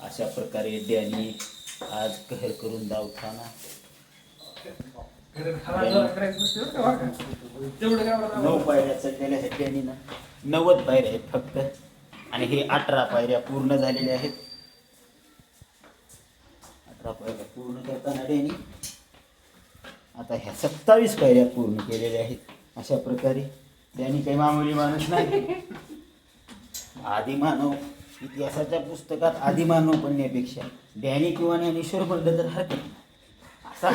अशा प्रकारे डॅनी आज कहर करून धावताना 9 पायऱ्या चढलेल्या आहेत डॅनीनं. 90 पायऱ्या आहेत फक्त आणि हे 18 पायऱ्या पूर्ण झालेल्या आहेत. 18 पायऱ्या पूर्ण करताना डॅनी आता ह्या 27 पायऱ्या पूर्ण केलेल्या आहेत. अशा प्रकारे डॅनी काही मामूली माणूस नाही. आदिमानव इतिहासाच्या पुस्तकात आदिमानव बनण्यापेक्षा डॅनी किंवा ज्ञानेश्वर म्हणलं तर हरकत असा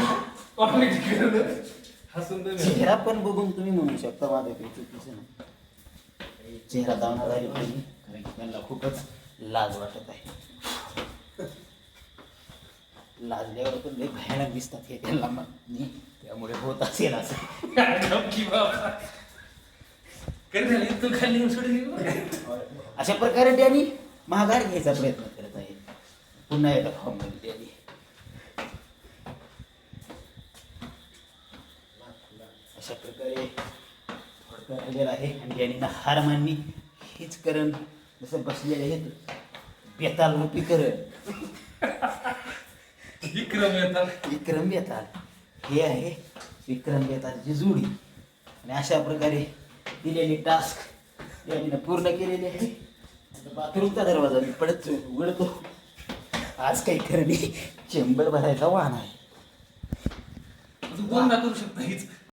चेहरा पण बघून तुम्ही म्हणू शकता माझं काही चुकीचं नाही. चेहरा दावणार झाली पाहिजे कारण की त्यांना खूपच लाज वाटत आहे. लाजल्यावर पण लई भयानक दिसतात हे त्यांना नाही, त्यामुळे होत असेल असं. अशा प्रकारे त्यांनी महागार घ्यायचा प्रयत्न करत आहे. पुन्हा एकदा फॉर्म मध्ये त्यांनी अशा प्रकारे थोडक्यात आलेला आहे आणि त्यांनी हार मानणी हेच करण जसं बसलेले आहेत बेताल रूपी करण विक्रम बेताल हे आहे विक्रम बेतालची जोडी. आणि अशा प्रकारे दिलेली टास्क त्यांनी पूर्ण केलेली आहे. बाथरूमचा दरवाजा मी पडत उघडतो. आज काही खरं नाही, चेंबर भरायचा वाहन आहे. दोनदा करू शकता हीच